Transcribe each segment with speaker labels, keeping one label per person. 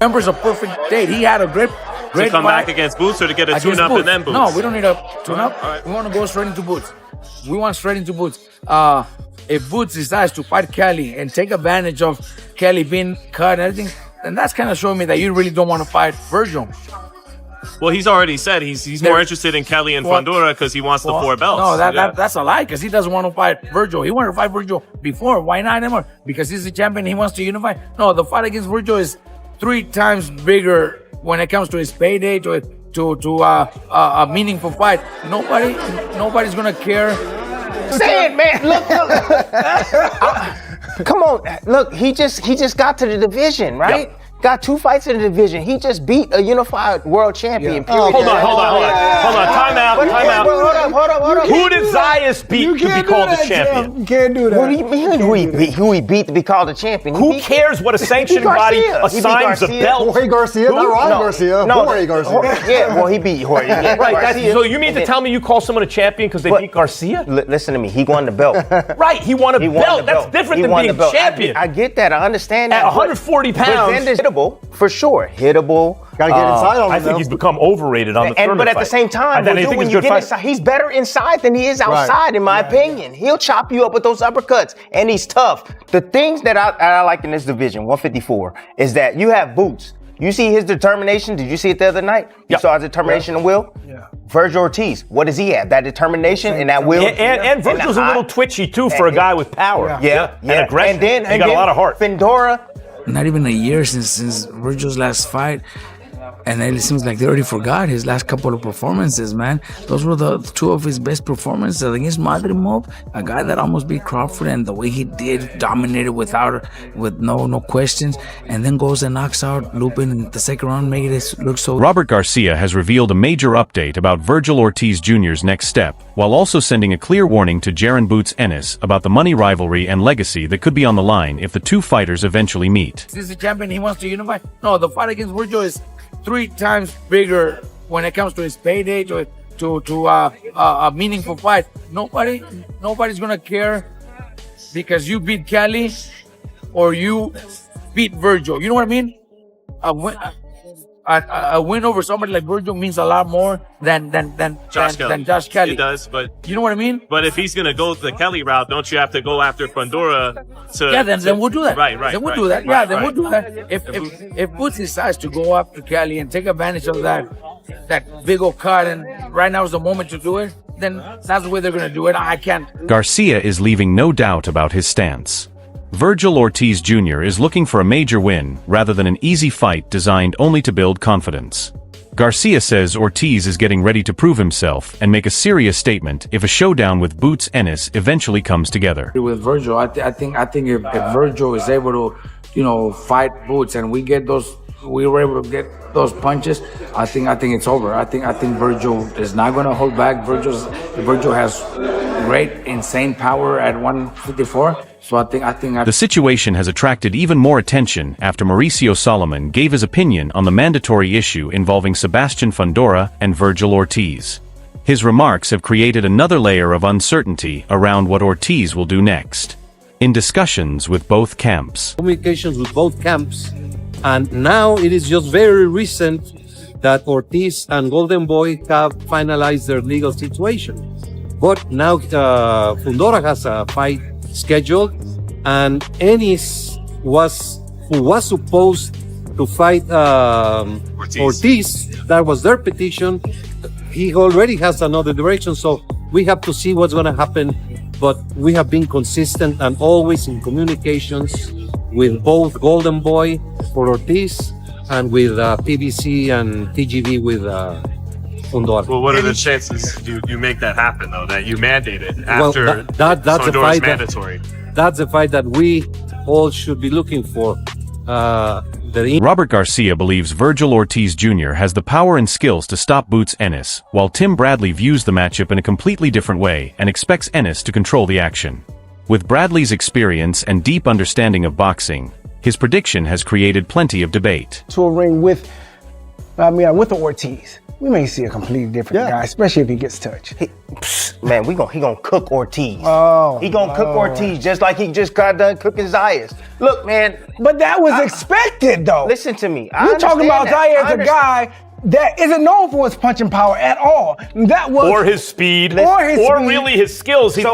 Speaker 1: November's a perfect date. He had a great
Speaker 2: to come
Speaker 1: fight
Speaker 2: back against Boots or to get a tune-up and then Boots?
Speaker 1: No, we don't need a tune-up.
Speaker 2: Right.
Speaker 1: We want to go straight into Boots. We want straight into Boots. If Boots decides to fight Kelly and take advantage of Kelly being cut and everything, then that's kind of showing me that you really don't want to fight Vergil.
Speaker 2: Well, he's already said he's more interested in Kelly and Fundora because he wants the 4 belts.
Speaker 1: No, that's a lie because he doesn't want to fight Vergil. He wanted to fight Vergil before. Why not anymore? Because he's the champion. He wants to unify. No, the fight against Vergil is 3 times bigger when it comes to his payday to a meaningful fight. Nobody's gonna care.
Speaker 3: Say it, man. Look. Come on. Look, he just got to the division, right?
Speaker 2: Yep.
Speaker 3: Got 2 fights in the division. He just beat a unified world champion.
Speaker 4: Yeah.
Speaker 2: Hold on. Time out.
Speaker 3: Hold up.
Speaker 5: Who did Zayas beat to be called the champion?
Speaker 4: You can't do that.
Speaker 3: What do you mean who he beat to be called the champion?
Speaker 5: Who cares what a sanctioned body assigns a belt?
Speaker 4: Jorge Garcia? Not Ryan Garcia. Jorge Garcia.
Speaker 3: Yeah, well, he beat Jorge. Yeah,
Speaker 5: Right, so you mean to tell me you call someone a champion because they beat Garcia?
Speaker 3: Listen to me. He won the belt.
Speaker 5: Right, he won a belt. That's different than being champion.
Speaker 3: I get that. I understand that.
Speaker 5: At 140 pounds.
Speaker 3: Hittable, for sure. Hittable.
Speaker 4: Gotta get inside on him.
Speaker 5: I think he's become overrated on the Thurman
Speaker 3: But at the
Speaker 5: fight.
Speaker 3: same time,
Speaker 5: Then
Speaker 3: when you get inside, he's better inside than he is outside, in my opinion. He'll chop you up with those uppercuts, and he's tough. The things that I like in this division, 154, is that you have Boots. You see his determination. Did you see it the other night? You saw his determination and will?
Speaker 4: Yeah.
Speaker 3: Vergil Ortiz, what does he have? That determination and that will?
Speaker 5: And Virgil's a little twitchy, too, for a guy with power.
Speaker 3: Yeah.
Speaker 5: And aggression.
Speaker 3: And
Speaker 5: he got a lot of heart.
Speaker 3: Fundora.
Speaker 1: Not even a year since Vergil's last fight. And it seems like they already forgot his last couple of performances, man. Those were the 2 of his best performances against Madrimov, a guy that almost beat Crawford, and the way he did, dominated with no questions, and then goes and knocks out Lupin in the second round, making it look so.
Speaker 6: Robert Garcia has revealed a major update about Vergil Ortiz Jr.'s next step, while also sending a clear warning to Jaron Ennis about the money rivalry and legacy that could be on the line if the 2 fighters eventually meet.
Speaker 1: He's the champion. He wants to unify. No, the fight against Vergil is 3 times bigger when it comes to his payday to a meaningful fight. Nobody's gonna care because you beat Kelly or you beat Vergil. You know what I mean? A win over somebody like Vergil means a lot more than Josh Kelly.
Speaker 2: It does, but
Speaker 1: you know what I mean?
Speaker 2: But if he's gonna go the Kelly route, don't you have to go after Fundora to?
Speaker 1: Yeah, then we'll do that.
Speaker 2: Right.
Speaker 1: Then we'll do that. Yeah, then we'll do that. If Boots decides to go after Kelly and take advantage of that big old cut, and right now is the moment to do it, then that's the way they're gonna do it. I can't.
Speaker 6: Garcia is leaving no doubt about his stance. Vergil Ortiz Jr. is looking for a major win rather than an easy fight designed only to build confidence. Garcia says Ortiz is getting ready to prove himself and make a serious statement if a showdown with Boots Ennis eventually comes together.
Speaker 1: With Vergil, I think if Vergil is able to, fight Boots and we were able to get those punches, I think it's over. I think Vergil is not going to hold back. Vergil has great, insane power at 154. So I think
Speaker 6: the situation has attracted even more attention after Mauricio Solomon gave his opinion on the mandatory issue involving Sebastian Fundora and Vergil Ortiz. His remarks have created another layer of uncertainty around what Ortiz will do next. In discussions with both camps,
Speaker 7: communications with both camps, and now it is just very recent that Ortiz and Golden Boy have finalized their legal situation. But now Fundora has a fight scheduled, and Ennis who was supposed to fight Ortiz, that was their petition. He already has another direction, so we have to see what's going to happen. But we have been consistent and always in communications with both Golden Boy for Ortiz and with PBC and TGV with Fundora.
Speaker 2: Well, what are the chances you make that happen, though, that you mandate it after
Speaker 7: that's a
Speaker 2: Fundora's
Speaker 7: fight
Speaker 2: mandatory?
Speaker 7: That's a fight that we all should be looking for.
Speaker 6: Robert Garcia believes Vergil Ortiz Jr. has the power and skills to stop Boots Ennis, while Tim Bradley views the matchup in a completely different way and expects Ennis to control the action. With Bradley's experience and deep understanding of boxing, his prediction has created plenty of debate.
Speaker 4: To a ring with Ortiz.
Speaker 8: we may see a completely different guy, especially if he gets touched.
Speaker 3: Man, he gonna cook Ortiz.
Speaker 8: Oh,
Speaker 3: he gonna cook Ortiz just like he just got done cooking Zayas. Look, man.
Speaker 8: But that was expected, though.
Speaker 3: Listen to me.
Speaker 8: You're talking about Zayas as a guy that isn't known for his punching power at all. That was
Speaker 5: or his speed, or really his skills. He's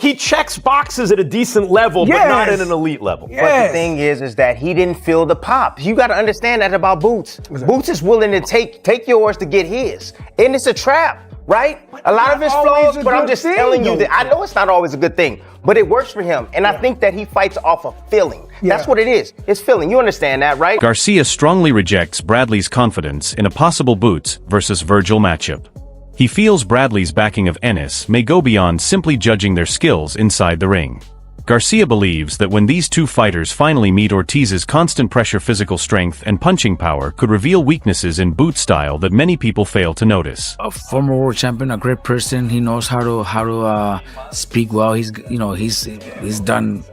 Speaker 5: he checks boxes at a decent level, but not at an elite level.
Speaker 3: But the thing is that he didn't feel the pop. You got to understand that about Boots. Boots is willing to take yours to get his, and it's a trap. Right? A lot of his flows, but I'm just telling you that I know it's not always a good thing, but it works for him. And I think that he fights off of feeling. That's what it is. It's feeling. You understand that, right?
Speaker 6: Garcia strongly rejects Bradley's confidence in a possible Boots versus Vergil matchup. He feels Bradley's backing of Ennis may go beyond simply judging their skills inside the ring. Garcia believes that when these two fighters finally meet, Ortiz's constant pressure, physical strength, and punching power could reveal weaknesses in Boots' style that many people fail to notice.
Speaker 1: A former world champion, a great person. He knows how to speak well. He's done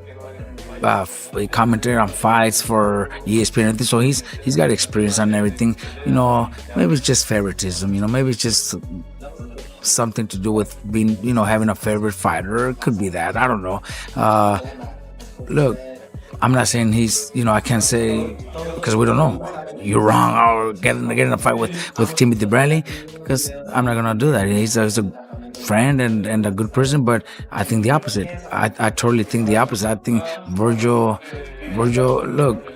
Speaker 1: commentary on fights for ESPN, so he's got experience on everything. Maybe it's just favoritism. Maybe it's just something to do with being, having a favorite fighter. It could be that. I don't know. Look, I'm not saying he's, I can't say, because we don't know. You're wrong, or get in a fight with Timothy Bradley, because I'm not going to do that. He's a friend and a good person, but I think the opposite. I totally think the opposite. I think Vergil, look,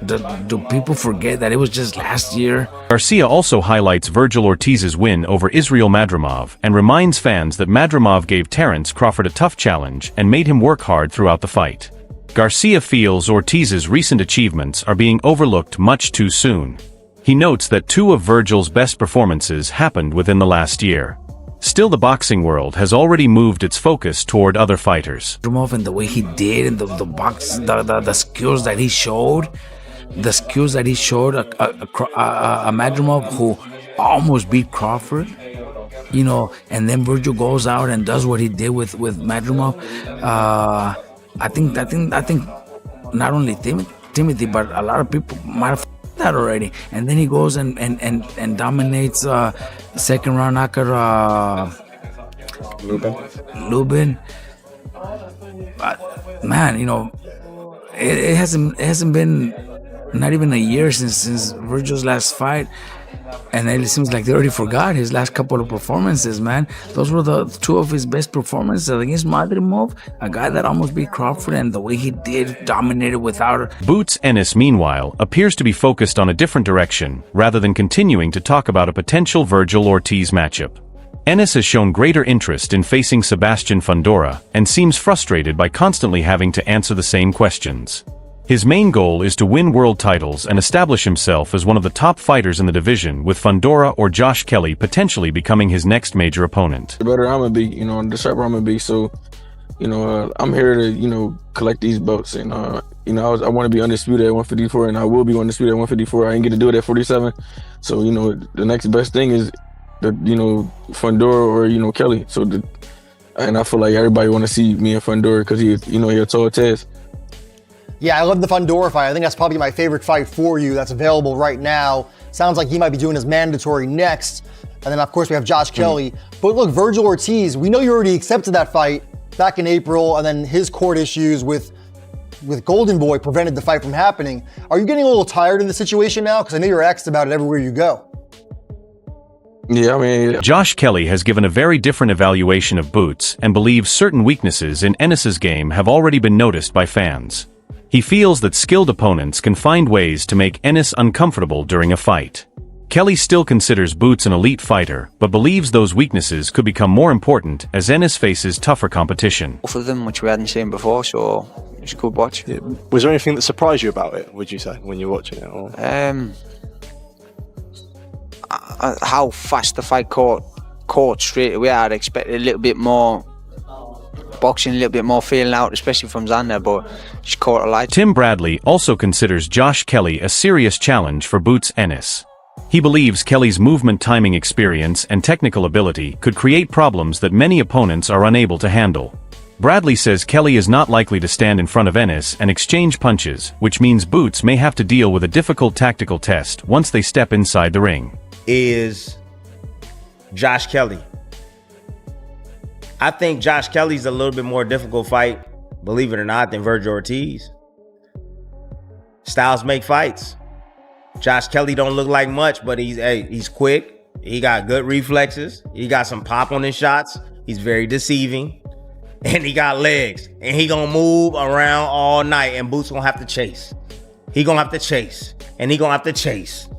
Speaker 1: do people forget that it was just last year?
Speaker 6: Garcia also highlights Vergil Ortiz's win over Israel Madrimov and reminds fans that Madrimov gave Terence Crawford a tough challenge and made him work hard throughout the fight. Garcia feels Ortiz's recent achievements are being overlooked much too soon. He notes that two of Vergil's best performances happened within the last year. Still, the boxing world has already moved its focus toward other fighters.
Speaker 1: Madrimov and the way he did, and the skills that he showed. The skills that he showed, a Madrimov who almost beat Crawford, and then Vergil goes out and does what he did with Madrimov. I think not only Timothy, but a lot of people might have that already. And then he goes and dominates second round knocker Lubin. Man, it hasn't been not even a year since Vergil's last fight, and it seems like they already forgot his last couple of performances, man. Those were the two of his best performances against Madrimov, a guy that almost beat Crawford, and the way he did, dominated without her.
Speaker 6: Boots Ennis, meanwhile, appears to be focused on a different direction, rather than continuing to talk about a potential Vergil Ortiz matchup. Ennis has shown greater interest in facing Sebastian Fundora, and seems frustrated by constantly having to answer the same questions. His main goal is to win world titles and establish himself as one of the top fighters in the division, with Fundora or Josh Kelly potentially becoming his next major opponent.
Speaker 9: The better I'm gonna be, the sharper I'm gonna be. So, I'm here to, collect these belts, and I want to be undisputed at 154, and I will be undisputed at 154. I didn't get to do it at 47, so the next best thing is Fundora or Kelly. So, and I feel like everybody want to see me and Fundora because he's a tall test.
Speaker 4: Yeah, I love the Fundora fight. I think that's probably my favorite fight for you that's available right now. Sounds like he might be doing his mandatory next. And then, of course, we have Josh Kelly. But look, Vergil Ortiz, we know you already accepted that fight back in April, and then his court issues with Golden Boy prevented the fight from happening. Are you getting a little tired of the situation now? Because I know you're asked about it everywhere you go.
Speaker 9: Yeah,
Speaker 6: Josh Kelly has given a very different evaluation of Boots and believes certain weaknesses in Ennis's game have already been noticed by fans. He feels that skilled opponents can find ways to make Ennis uncomfortable during a fight. Kelly still considers Boots an elite fighter, but believes those weaknesses could become more important as Ennis faces tougher competition.
Speaker 10: Both of them, which we hadn't seen before, so it's a good watch.
Speaker 11: Yeah. Was there anything that surprised you about it, would you say, when you were watching it? Or?
Speaker 10: How fast the fight caught straight away. I'd expected a little bit more boxing, a little bit more feeling out, especially from Xander, but she caught a light.
Speaker 6: Tim Bradley also considers Josh Kelly a serious challenge for Boots Ennis. He believes Kelly's movement timing experience and technical ability could create problems that many opponents are unable to handle. Bradley says Kelly is not likely to stand in front of Ennis and exchange punches, which means Boots may have to deal with a difficult tactical test once they step inside the ring.
Speaker 3: is Josh Kelly. I think Josh Kelly's a little bit more difficult fight, believe it or not, than Vergil Ortiz. Styles make fights. Josh Kelly don't look like much, but he's quick. He got good reflexes. He got some pop on his shots. He's very deceiving. And he got legs. And he gonna move around all night, and Boots gonna have to chase. He gonna have to chase. And he gonna have to chase.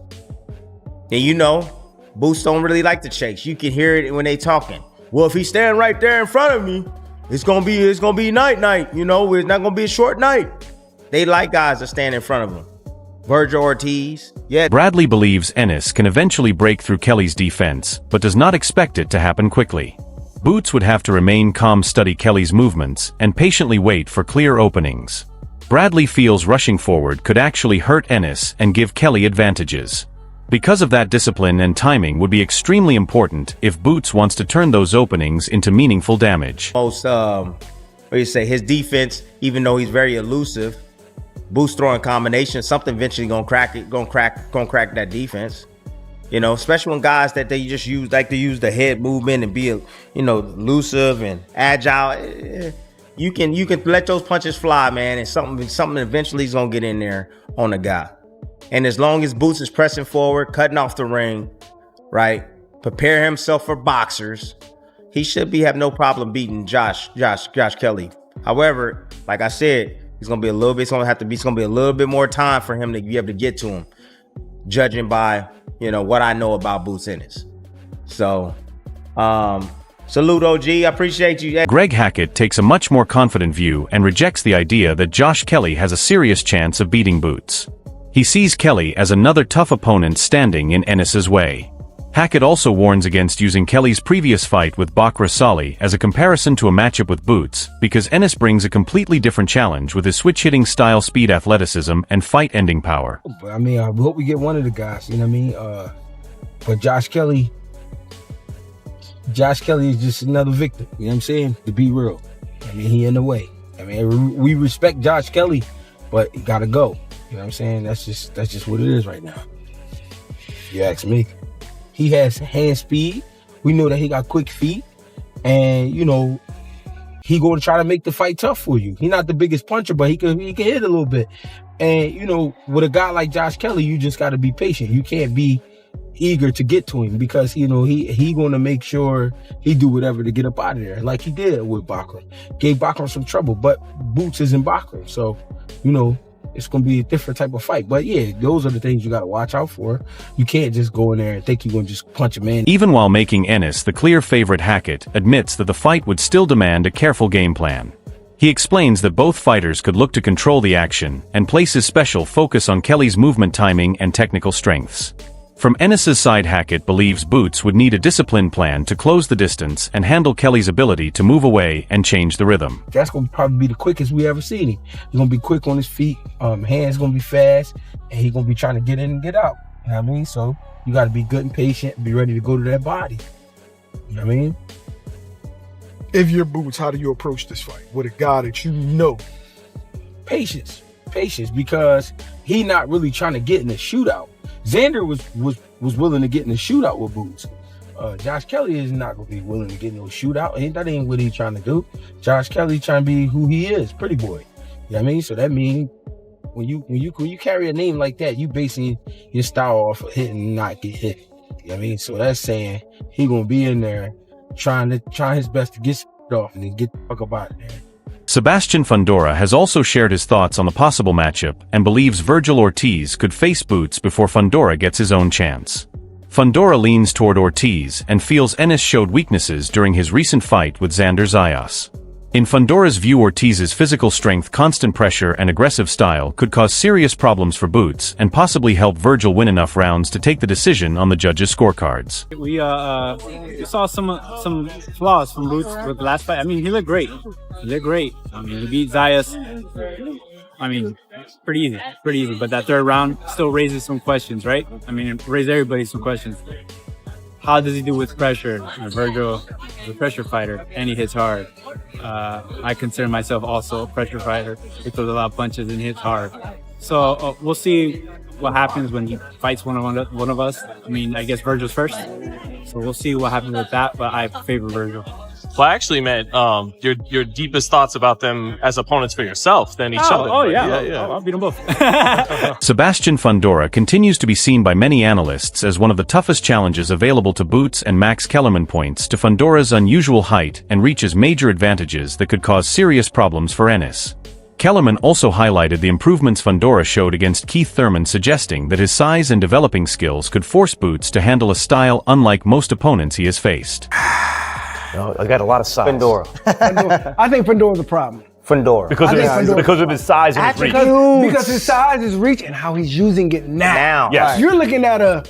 Speaker 3: And you know, Boots don't really like to chase. You can hear it when they talking. Well, if he's standing right there in front of me, it's gonna be night. You know, it's not gonna be a short night. They like guys that stand in front of them. Vergil Ortiz, yeah.
Speaker 6: Bradley believes Ennis can eventually break through Kelly's defense, but does not expect it to happen quickly. Boots would have to remain calm, study Kelly's movements, and patiently wait for clear openings. Bradley feels rushing forward could actually hurt Ennis and give Kelly advantages. Because of that, discipline and timing would be extremely important if Boots wants to turn those openings into meaningful damage.
Speaker 3: His defense, even though he's very elusive, Boots throwing combinations, something eventually gonna crack that defense. You know, especially when guys that they just like to use the head movement and be, you know, elusive and agile. You can let those punches fly, man, and something eventually is gonna get in there on the guy. And as long as Boots is pressing forward, cutting off the ring, right, prepare himself for boxers, he should have no problem beating Josh Kelly. However, like I said, it's gonna be a little bit more time for him to be able to get to him, judging by, you know, what I know about Boots Ennis. So, salute, OG. I appreciate you.
Speaker 6: Greg Hackett takes a much more confident view and rejects the idea that Josh Kelly has a serious chance of beating Boots. He sees Kelly as another tough opponent standing in Ennis's way. Hackett also warns against using Kelly's previous fight with Bakr Sali as a comparison to a matchup with Boots, because Ennis brings a completely different challenge with his switch-hitting style, speed, athleticism, and fight-ending power.
Speaker 8: I mean, I hope we get one of the guys, you know what I mean? But Josh Kelly is just another victim, you know what I'm saying? To be real. I mean, he in the way. I mean, we respect Josh Kelly, but he gotta go. You know what I'm saying? That's just what it is right now. If you ask me. He has hand speed. We know that he got quick feet. And, you know, he going to try to make the fight tough for you. He's not the biggest puncher, but he can hit a little bit. And, you know, with a guy like Josh Kelly, you just got to be patient. You can't be eager to get to him because, you know, he going to make sure he do whatever to get up out of there, like he did with Bakr. Gave Bakr some trouble, but Boots isn't Bakr. So, you know, it's going to be a different type of fight. But yeah, those are the things you got to watch out for. You can't just go in there and think you're going to just punch a man.
Speaker 6: Even while making Ennis the clear favorite, Hackett admits that the fight would still demand a careful game plan. He explains that both fighters could look to control the action and places special focus on Kelly's movement timing and technical strengths. From Ennis's side, Hackett believes Boots would need a disciplined plan to close the distance and handle Kelly's ability to move away and change the rhythm.
Speaker 8: That's going to probably be the quickest we ever seen him. He's going to be quick on his feet, hands going to be fast, and he's going to be trying to get in and get out. You know what I mean? So you got to be good and patient and be ready to go to that body. You know what I mean?
Speaker 12: If you're Boots, how do you approach this fight with a guy that you know?
Speaker 8: Patience, because he not really trying to get in a shootout. Xander was willing to get in a shootout with Boots. Josh Kelly is not going to be willing to get in a shootout. That ain't what he's trying to do. Josh Kelly trying to be who he is, pretty boy. You know what I mean? So that means when you carry a name like that, you basing your style off of hitting and not get hit. You know what I mean? So that's saying he going to be in there trying his best to get off and then get the fuck up out of there.
Speaker 6: Sebastian Fundora has also shared his thoughts on the possible matchup and believes Vergil Ortiz could face Boots before Fundora gets his own chance. Fundora leans toward Ortiz and feels Ennis showed weaknesses during his recent fight with Xander Zayas. In Fundora's view, Ortiz's physical strength, constant pressure, and aggressive style could cause serious problems for Boots and possibly help Vergil win enough rounds to take the decision on the judges' scorecards.
Speaker 13: We saw some flaws from Boots with the last fight. I mean, he looked great. I mean, he beat Zayas. I mean, pretty easy. But that third round still raises some questions, right? I mean, it raised everybody some questions. How does he do with pressure? Vergil is a pressure fighter, and he hits hard. I consider myself also a pressure fighter. He throws a lot of punches and hits hard. So we'll see what happens when he fights one of us. I mean, I guess Vergil's first, so we'll see what happens with that. But I favor Vergil.
Speaker 2: Well, actually, man, your deepest thoughts about them as opponents for yourself than each other.
Speaker 13: Oh yeah, I'll beat them both.
Speaker 6: Sebastian Fundora continues to be seen by many analysts as one of the toughest challenges available to Boots, and Max Kellerman points to Fundora's unusual height and reaches major advantages that could cause serious problems for Ennis. Kellerman also highlighted the improvements Fundora showed against Keith Thurman, suggesting that his size and developing skills could force Boots to handle a style unlike most opponents he has faced.
Speaker 5: I got a lot of size.
Speaker 3: Fundora.
Speaker 12: I think Fundora's a problem.
Speaker 3: Fundora.
Speaker 5: Because of his size and his reach.
Speaker 12: Because his size, his reach, and how he's using it now.
Speaker 5: Yes.
Speaker 12: You're looking at a...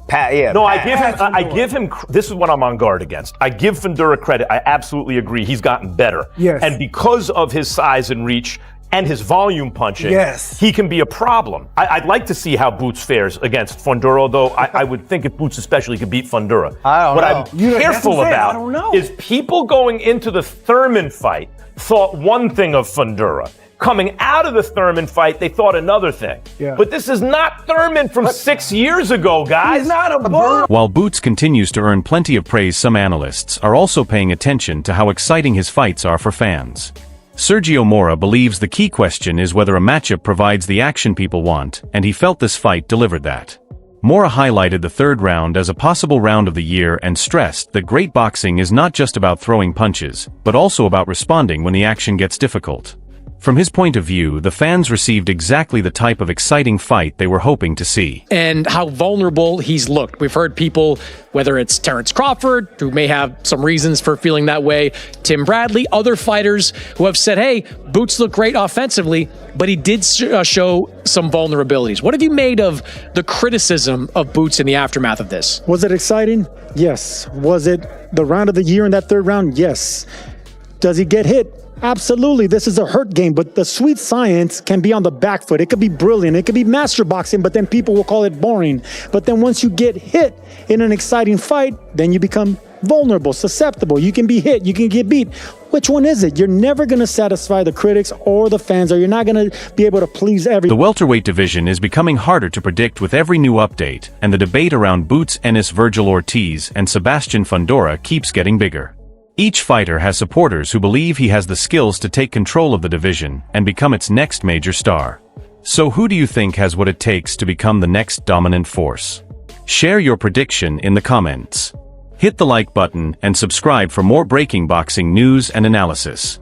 Speaker 5: I give him, this is what I'm on guard against. I give Fundora credit. I absolutely agree. He's gotten better.
Speaker 12: Yes.
Speaker 5: And because of his size and reach and his volume punching,
Speaker 12: yes,
Speaker 5: he can be a problem. I'd like to see how Boots fares against Fundora, although I would think if Boots especially could beat Fundora. What I'm careful about is people going into the Thurman fight thought one thing of Fundora. Coming out of the Thurman fight, they thought another thing.
Speaker 12: Yeah.
Speaker 5: But this is not Thurman from 6 years ago, guys.
Speaker 12: He's not a bum.
Speaker 6: While Boots continues to earn plenty of praise, some analysts are also paying attention to how exciting his fights are for fans. Sergio Mora believes the key question is whether a matchup provides the action people want, and he felt this fight delivered that. Mora highlighted the third round as a possible round of the year and stressed that great boxing is not just about throwing punches, but also about responding when the action gets difficult. From his point of view, the fans received exactly the type of exciting fight they were hoping to see.
Speaker 14: And how vulnerable he's looked. We've heard people, whether it's Terrence Crawford, who may have some reasons for feeling that way, Tim Bradley, other fighters who have said, hey, Boots looked great offensively, but he did show some vulnerabilities. What have you made of the criticism of Boots in the aftermath of this?
Speaker 15: Was it exciting? Yes. Was it the round of the year in that third round? Yes. Does he get hit? Absolutely. This is a hurt game, but the sweet science can be on the back foot. It could be brilliant. It could be master boxing, but then people will call it boring. But then once you get hit in an exciting fight, then you become vulnerable, susceptible. You can be hit. You can get beat. Which one is it? You're never going to satisfy the critics or the fans, or you're not going to be able to please everyone.
Speaker 6: The welterweight division is becoming harder to predict with every new update, and the debate around Boots, Ennis, Vergil Ortiz, and Sebastian Fundora keeps getting bigger. Each fighter has supporters who believe he has the skills to take control of the division and become its next major star. So who do you think has what it takes to become the next dominant force? Share your prediction in the comments. Hit the like button and subscribe for more breaking boxing news and analysis.